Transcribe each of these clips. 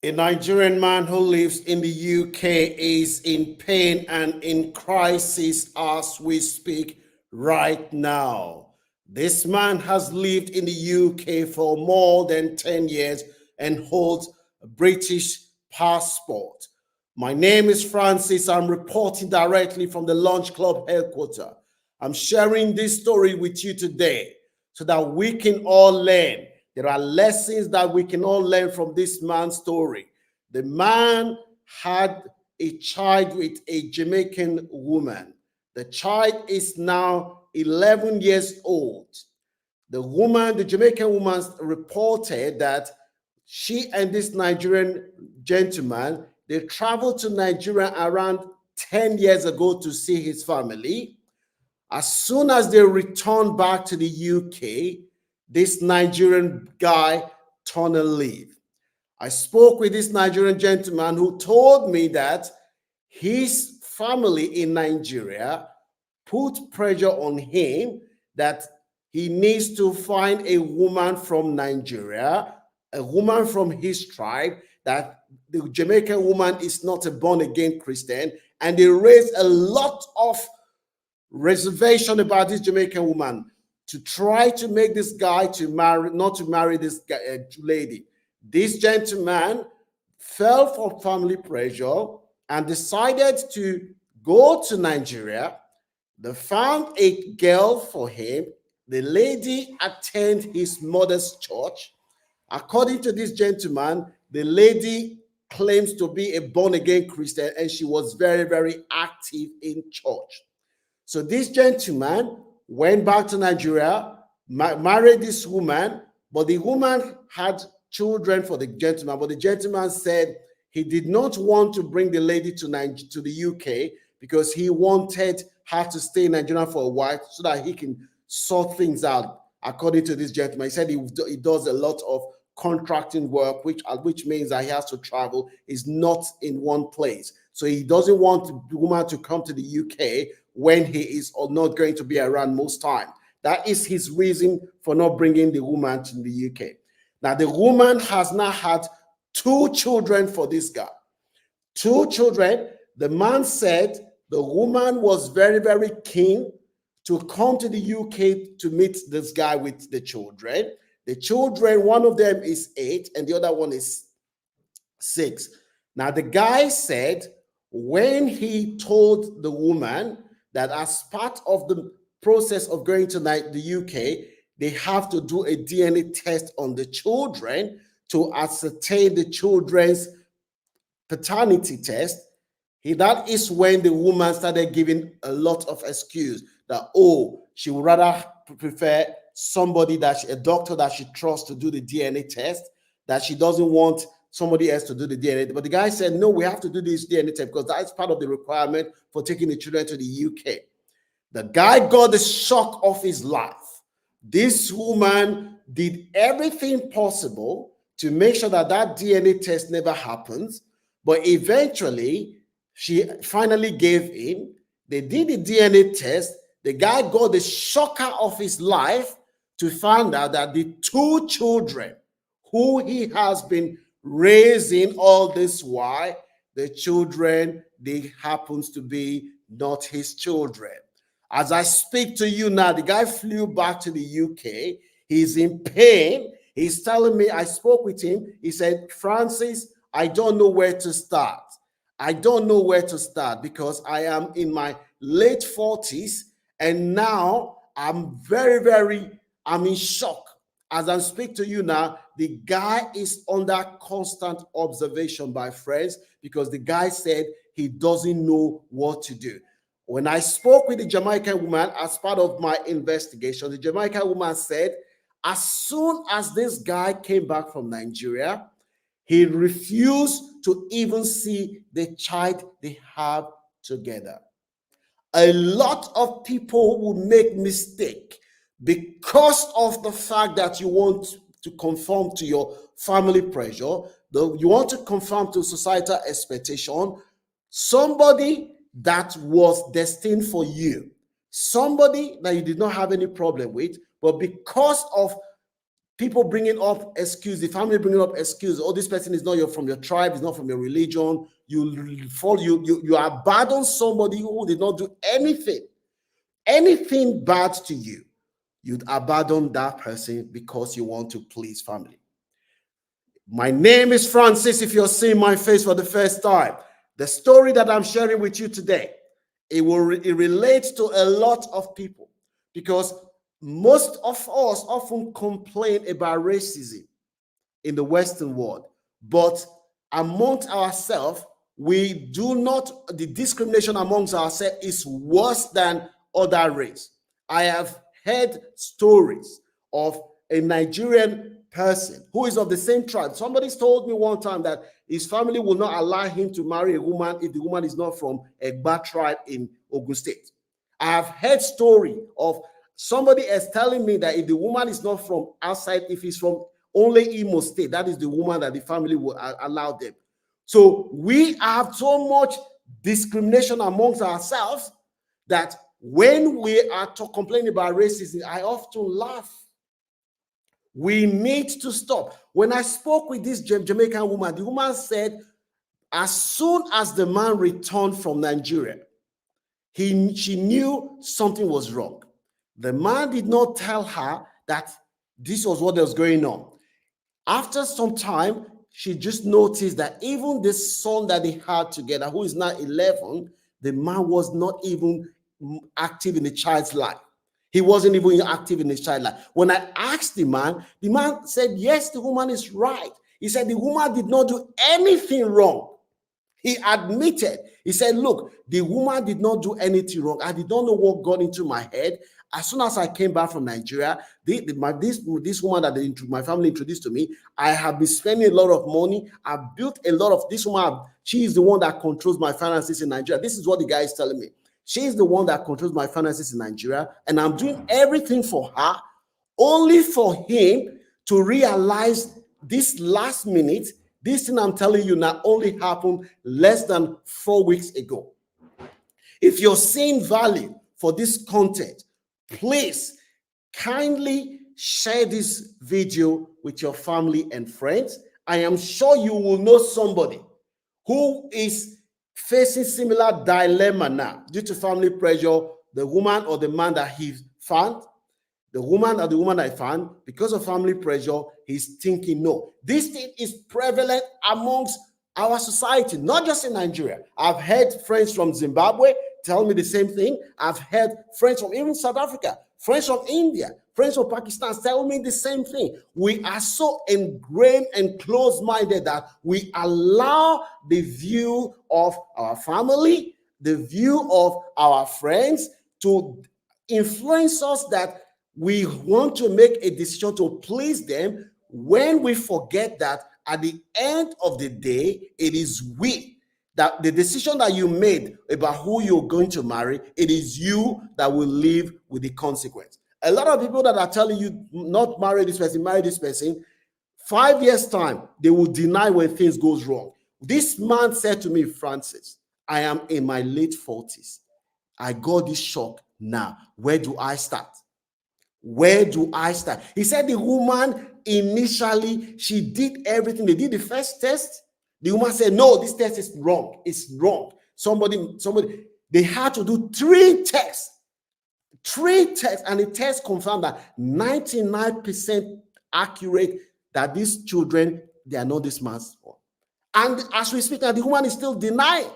A Nigerian man who lives in the UK is in pain and in crisis as we speak right now. This man has lived in the UK for more than 10 years and holds a British passport. My name is Francis. I'm reporting directly from the Launch Club headquarters. I'm sharing this story with you today so that we can all learn. There are lessons that we can all learn from this man's story. The man had a child with a Jamaican woman. The child is now 11 years old. The Jamaican woman, reported that she and this Nigerian gentleman, they traveled to Nigeria around 10 years ago to see his family. As soon as they returned back to the UK, this Nigerian guy turned a leaf. I spoke with this Nigerian gentleman who told me that his family in Nigeria put pressure on him that he needs to find a woman from Nigeria, a woman from his tribe, that the Jamaican woman is not a born again Christian. And they raised a lot of reservation about this Jamaican woman to try to make this guy to marry, not to marry this lady. This gentleman fell for family pressure and decided to go to Nigeria. They found a girl for him. The lady attended his mother's church. According to this gentleman, the lady claims to be a born-again Christian, and she was very, very active in church. So this gentleman went back to Nigeria, married this woman, but the woman had children for the gentleman, but the gentleman said he did not want to bring the lady to the UK because he wanted her to stay in Nigeria for a while so that he can sort things out. According to this gentleman, he said he does a lot of contracting work, which means that he has to travel. He's not in one place. So he doesn't want the woman to come to the UK when he is not going to be around most time. That is his reason for not bringing the woman to the UK. Now, the woman has now had 2 children for this guy. 2 children. The man said the woman was very, very keen to come to the UK to meet this guy with the children. The children, one of them is 8 and the other one is 6. Now, the guy said when he told the woman that as part of the process of going to the UK, they have to do a DNA test on the children to ascertain the children's paternity test. That is when the woman started giving a lot of excuse that, oh, she would rather prefer somebody a doctor that she trusts to do the DNA test, that she doesn't want somebody else to do the DNA. But the guy said, no, we have to do this DNA test because that's part of the requirement for taking the children to the UK. The guy got the shock of his life. This woman did everything possible to make sure that DNA test never happens, but eventually she finally gave in. They did the DNA test. The guy got the shocker of his life to find out that the 2 children who he has been raising all this while, the children, they happens to be not his children. As I speak to you now, the guy flew back to the UK. He's in pain. He's telling me, I spoke with him. He said, Francis, I don't know where to start. I don't know where to start because I am in my late 40s and now I'm I'm in shock. As I speak to you now, the guy is under constant observation by friends because the guy said he doesn't know what to do. When I spoke with the Jamaican woman as part of my investigation, the Jamaican woman said, as soon as this guy came back from Nigeria, he refused to even see the child they have together. A lot of people will make mistake because of the fact that you want to conform to your family pressure, you want to conform to societal expectation. Somebody that was destined for you, somebody that you did not have any problem with, but because of People bringing up excuse, the family bringing up excuse. Oh, this person is not from your tribe, is not from your religion. You abandon somebody who did not do anything bad to you. You'd abandon that person because you want to please family. My name is Francis. If you're seeing my face for the first time, the story that I'm sharing with you today, it relates to a lot of people, because most of us often complain about racism in the Western world, but amongst ourselves, we do not, the discrimination amongst ourselves is worse than other race. I have heard stories of a Nigerian person who is of the same tribe. Somebody's told me one time that his family will not allow him to marry a woman if the woman is not from a Egba tribe in Ogun State. I have heard story of somebody else telling me that if the woman is not from outside, if he's from only Imo State, that is the woman that the family will allow them. So we have so much discrimination amongst ourselves that when we are complaining about racism, I often laugh. We need to stop. When I spoke with this Jamaican woman, the woman said, as soon as the man returned from Nigeria, she knew something was wrong. The man did not tell her that this was what was going on. After some time, she just noticed that even the son that they had together, who is now 11, the man was not even active in the child's life. He wasn't even active in his child life. When I asked the man said, yes, the woman is right. He said the woman did not do anything wrong. He admitted. He said, look, the woman did not do anything wrong. I did not know what got into my head. As soon as I came back from Nigeria, this woman that my family introduced to me, I have been spending a lot of money. I built a lot of this woman. She is the one that controls my finances in Nigeria. This is what the guy is telling me. She is the one that controls my finances in Nigeria, and I'm doing everything for her, only for him to realize this last minute, this thing I'm telling you now only happened less than 4 weeks ago. If you're seeing value for this content, please kindly share this video with your family and friends. I am sure you will know somebody who is facing similar dilemma now due to family pressure. The woman or the man that he found, the woman or the woman I found, because of family pressure, he's thinking no. This thing is prevalent amongst our society, not just in Nigeria. I've heard friends from Zimbabwe tell me the same thing. I've heard friends from even South Africa, friends from India, friends from Pakistan tell me the same thing. We are so ingrained and close-minded that we allow the view of our family, the view of our friends to influence us, that we want to make a decision to please them, when we forget that at the end of the day, it is that the decision that you made about who you're going to marry, it is you that will live with the consequence. A lot of people that are telling you not marry this person, marry this person, 5 years time, they will deny when things goes wrong. This man said to me, Francis, I am in my late 40s. I got this shock now. Where do I start? Where do I start? He said the woman initially, she did everything. They did the first test. The woman said, no, this test is wrong. It's wrong. Somebody, they had to do 3 tests. 3 tests, and the test confirmed that 99% accurate that these children, they are not this man's fault. And as we speak now, the woman is still denying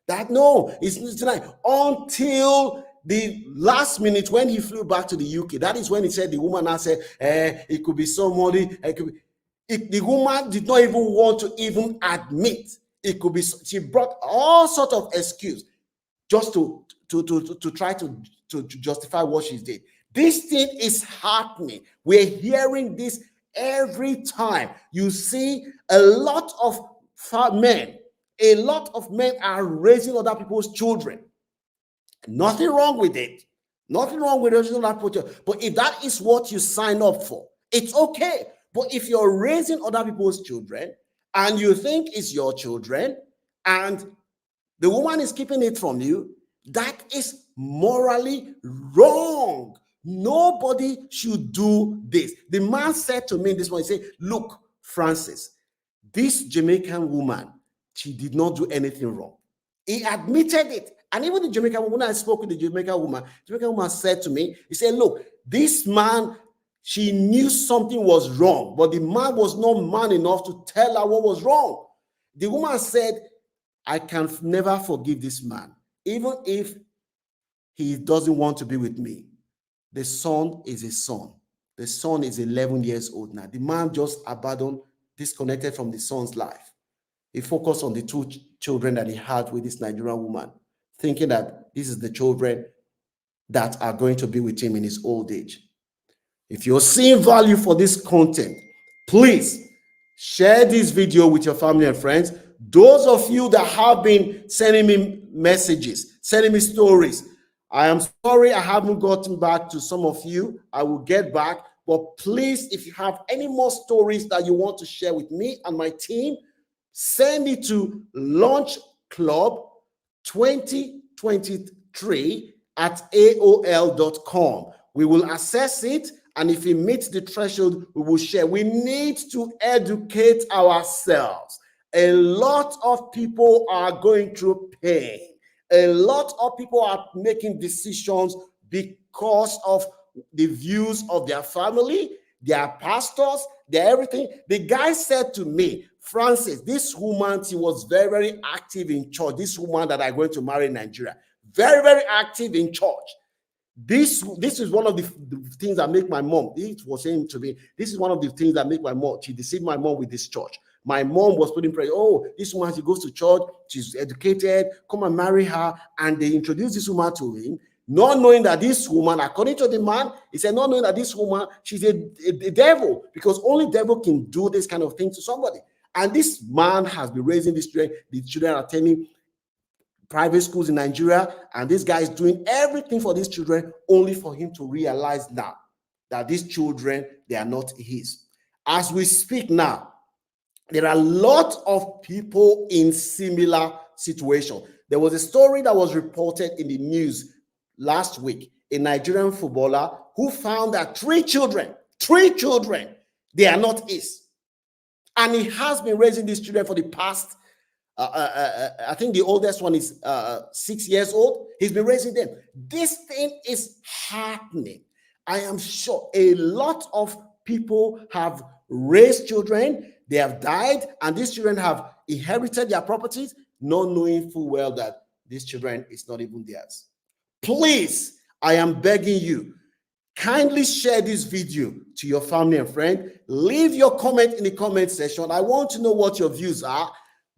that no, it's denying until the last minute when he flew back to the UK. That is when he said, the woman now said, it could be somebody, it could be. The woman did not even want to even admit it could be. She brought all sorts of excuse just to try to justify what she did. This thing is happening. We're hearing this every time. You see a lot of men are raising other people's children. Nothing wrong with it. Nothing wrong with raising other people's children. But if that is what you sign up for, it's okay. But if you're raising other people's children and you think it's your children and the woman is keeping it from you, that is morally wrong. Nobody should do this. The man said to me this one, he said, look, Francis, this Jamaican woman, she did not do anything wrong. He admitted it. And even the Jamaican woman, when I spoke with the Jamaican woman said to me, he said, look, this man, she knew something was wrong, but the man was not man enough to tell her what was wrong. The woman said, I can never forgive this man, even if he doesn't want to be with me. The son is a son. The son is 11 years old now. The man just abandoned, disconnected from the son's life. He focused on the two children that he had with this Nigerian woman, thinking that this is the children that are going to be with him in his old age. If you're seeing value for this content, please share this video with your family and friends. Those of you that have been sending me messages, sending me stories, I am sorry I haven't gotten back to some of you. I will get back. But please, if you have any more stories that you want to share with me and my team, send it to launchclub2023@aol.com. We will assess it, and if it meets the threshold, we will share. We need to educate ourselves. A lot of people are going through pain. A lot of people are making decisions because of the views of their family, their pastors, their everything. The guy said to me, Francis, this woman, she was very, very active in church. This woman that I'm going to marry in Nigeria, very, very active in church. This is one of the things that make my mom, he was saying to me, this is one of the things that make my mom, she deceived my mom with this church. My mom was putting pressure. Oh, this woman, she goes to church, she's educated, come and marry her. And they introduced this woman to him, not knowing that this woman, according to the man, he said, not knowing that this woman, she's a devil, because only devil can do this kind of thing to somebody. And this man has been raising these children. The children are attending private schools in Nigeria, and this guy is doing everything for these children, only for him to realize now that these children, they are not his. As we speak now, there are a lot of people in similar situations. There was a story that was reported in the news last week, a Nigerian footballer who found that three children, they are not his. And he has been raising these children for the past, I think the oldest one is 6 years old. He's been raising them. This thing is happening. I am sure a lot of people have raised children, they have died, and these children have inherited their properties, not knowing full well that these children is not even theirs. Please, I am begging you, kindly share this video to your family and friend. Leave your comment in the comment section. I want to know what your views are.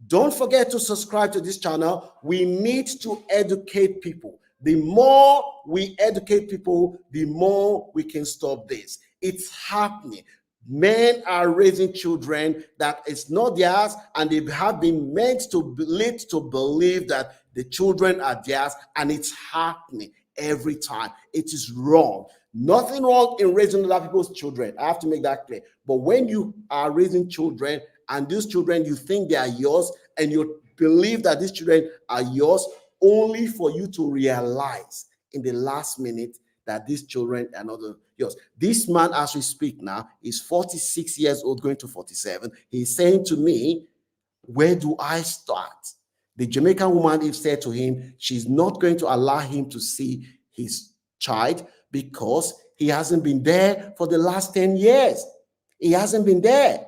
Don't forget to subscribe to this channel. We need to educate people. The more we educate people, the more we can stop this. It's happening. Men are raising children that is not theirs, and they have been meant to lead to believe that the children are theirs, and it's happening every time. It is wrong. Nothing wrong in raising other people's children. I have to make that clear. But when you are raising children, and these children, you think they are yours, and you believe that these children are yours, only for you to realize in the last minute that these children are not yours. This man, as we speak now, is 46 years old, going to 47. He's saying to me, where do I start? The Jamaican woman said to him, she's not going to allow him to see his child because he hasn't been there for the last 10 years. He hasn't been there.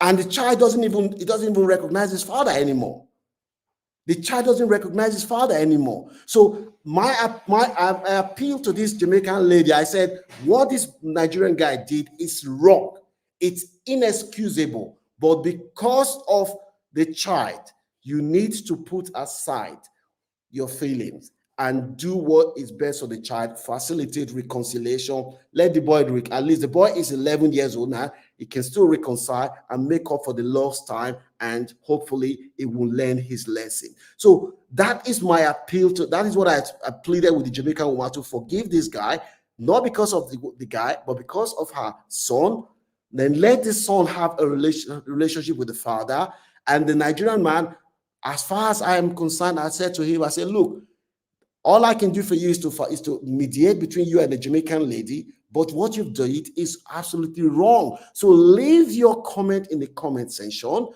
And the child doesn't even recognize his father anymore. The child doesn't recognize his father anymore. So I appeal to this Jamaican lady. I said, what this Nigerian guy did is wrong. It's inexcusable. But because of the child, you need to put aside your feelings and do what is best for the child. Facilitate reconciliation. Let the boy, at least the boy is 11 years old now. He can still reconcile and make up for the lost time, and hopefully he will learn his lesson. So that is my appeal to, that is what I pleaded with the Jamaican woman, to forgive this guy, not because of the guy, but because of her son. Then let the son have a relationship with the father. And the Nigerian man, as far as I am concerned, I said to him, I said, look, All I can do for you is to mediate between you and the Jamaican lady. But what you've done is absolutely wrong. So leave your comment in the comment section.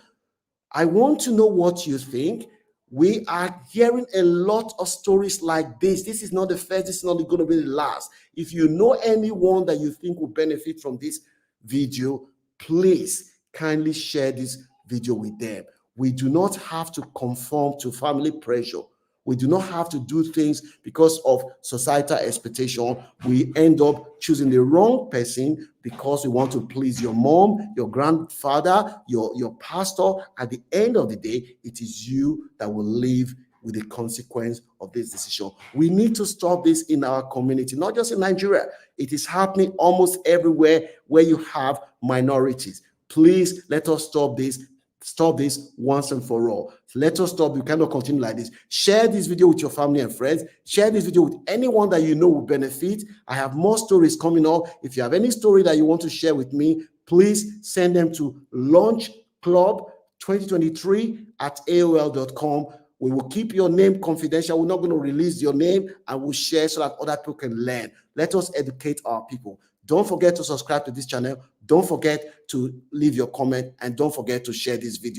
I want to know what you think. We are hearing a lot of stories like this. This is not the first, this is not going to be the last. If you know anyone that you think will benefit from this video, please kindly share this video with them. We do not have to conform to family pressure. We do not have to do things because of societal expectation. We end up choosing the wrong person because we want to please your mom, your grandfather, your pastor. At the end of the day, it is you that will live with the consequence of this decision. We need to stop this in our community, not just in Nigeria. It is happening almost everywhere where you have minorities. Please let us stop this. Stop this once and for all. Let us stop. You cannot continue like this. Share this video with your family and friends. Share this video with anyone that you know will benefit. I have more stories coming up. If you have any story that you want to share with me, please send them to launchclub2023@aol.com. We will keep your name confidential. We're not going to release your name, and we'll share so that other people can learn. Let us educate our people. Don't forget to subscribe to this channel. Don't forget to leave your comment, and don't forget to share this video.